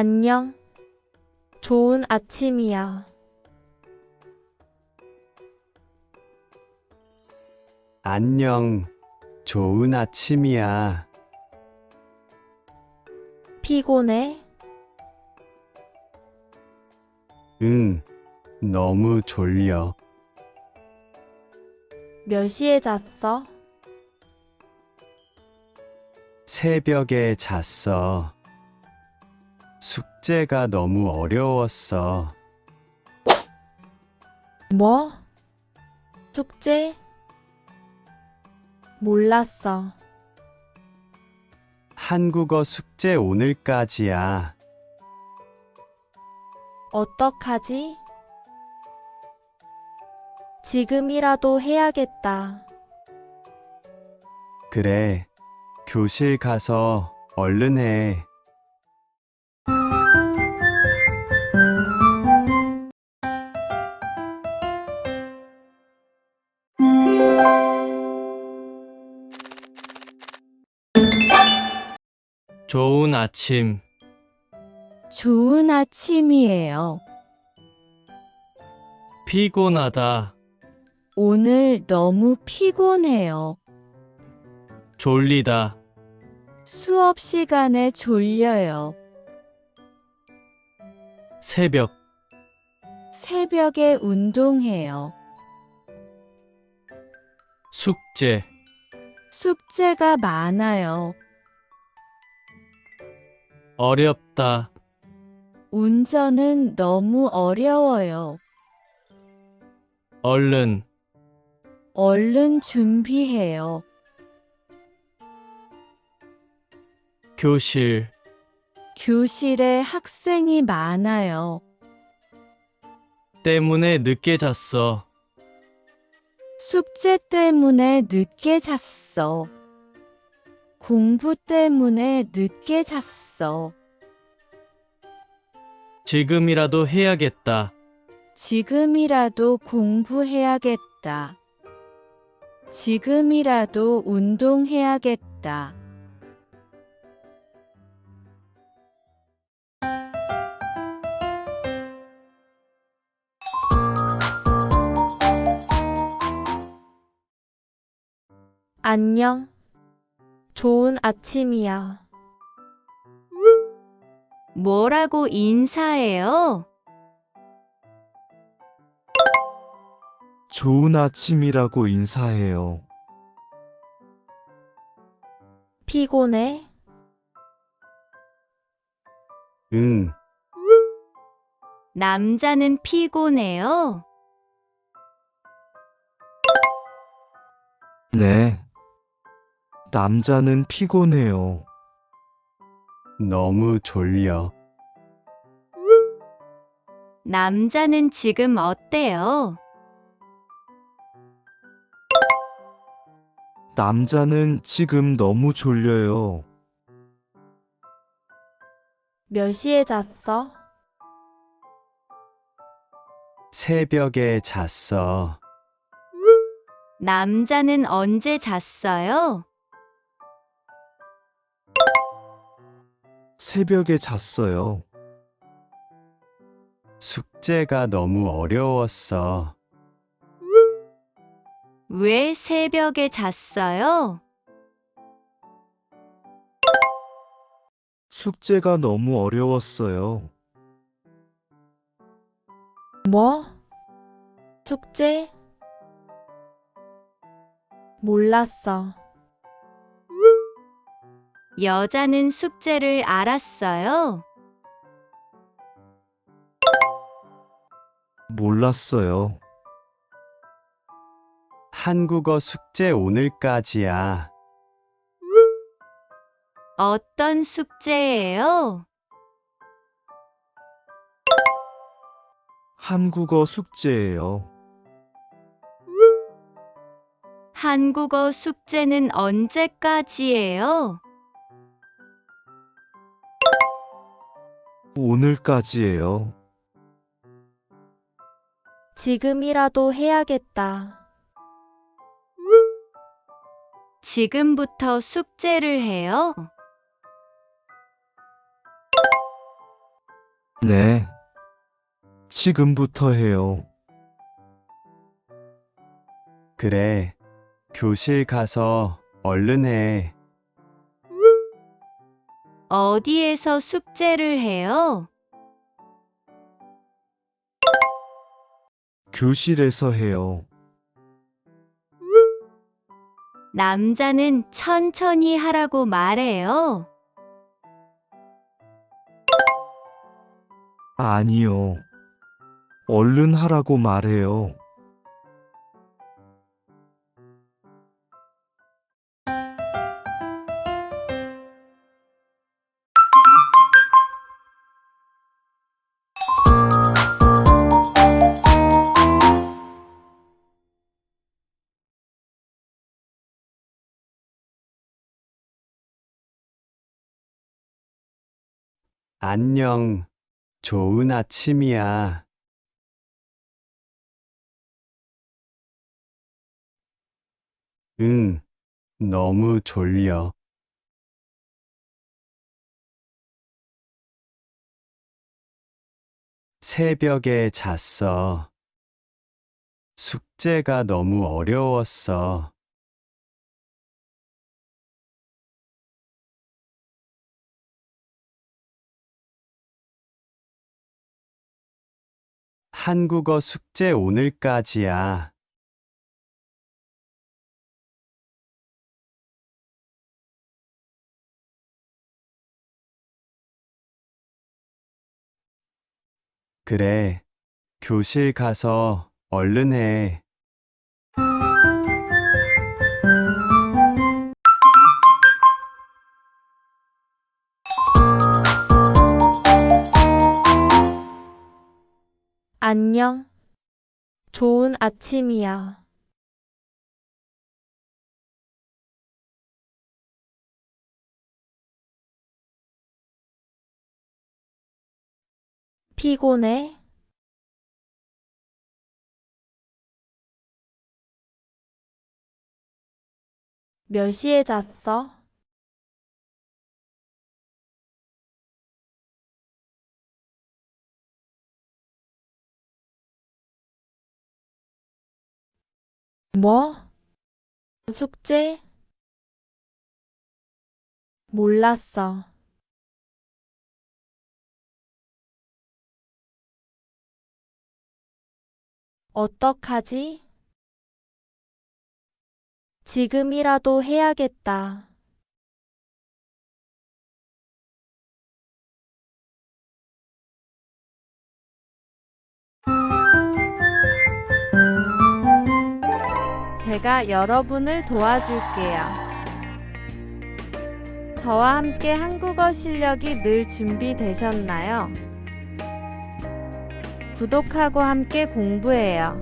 안녕. 좋은 아침이야. 안녕. 좋은 아침이야. 피곤해? 응, 너무 졸려. 몇 시에 잤어? 새벽에 잤어. 숙제가 너무 어려웠어. 뭐? 숙제? 몰랐어. 한국어 숙제 오늘까지야. 어떡하지? 지금이라도 해야겠다. 그래, 교실 가서 얼른 해. 좋은 아침. 좋은 아침이에요. 피곤하다. 오늘 너무 피곤해요. 졸리다. 수업 시간에 졸려요. 새벽. 새벽에 운동해요. 숙제. 숙제가 많아요. 어렵다. 운전은 너무 어려워요. 얼른. 얼른 준비해요. 교실. 교실에 학생이 많아요. 때문에 늦게 잤어. 숙제 때문에 늦게 잤어. 공부 때문에 늦게 잤어. 지금이라도 해야겠다. 지금이라도 공부해야겠다. 지금이라도 운동해야겠다. 안녕. 좋은 아침이야. 뭐라고 인사해요? 좋은 아침이라고 인사해요. 피곤해? 응, 남자는 피곤해요? 네. 남자는 피곤해요. 너무 졸려. 남자는 지금 어때요? 남자는 지금 너무 졸려요. 몇 시에 잤어? 새벽에 잤어. 남자는 언제 잤어요? 새벽에 잤어요. 숙제가 너무 어려웠어. 왜 새벽에 잤어요? 숙제가 너무 어려웠어요. 뭐? 숙제? 몰랐어. 여자는 숙제를 알았어요? 몰랐어요. 한국어 숙제 오늘까지야. 어떤 숙제예요? 한국어 숙제예요. 한국어 숙제는 언제까지예요? 오늘까지예요. 지금이라도 해야겠다. 지금부터 숙제를 해요? 네. 지금부터 해요. 그래. 교실 가서 얼른 해. 어디에서 숙제를 해요? 교실에서 해요. 남자는 천천히 하라고 말해요. 아니요. 얼른 하라고 말해요. 안녕. 좋은 아침이야. 응, 너무 졸려. 새벽에 잤어. 숙제가 너무 어려웠어. 한국어 숙제 오늘까지야. 그래. 교실 가서 얼른 해. 안녕. 좋은 아침이야. 피곤해? 몇 시에 잤어? 뭐? 숙제? 몰랐어. 어떡하지? 지금이라도 해야겠다. 제가 여러분을 도와줄게요. 저와 함께 한국어 실력이 늘 준비되셨나요? 구독하고 함께 공부해요.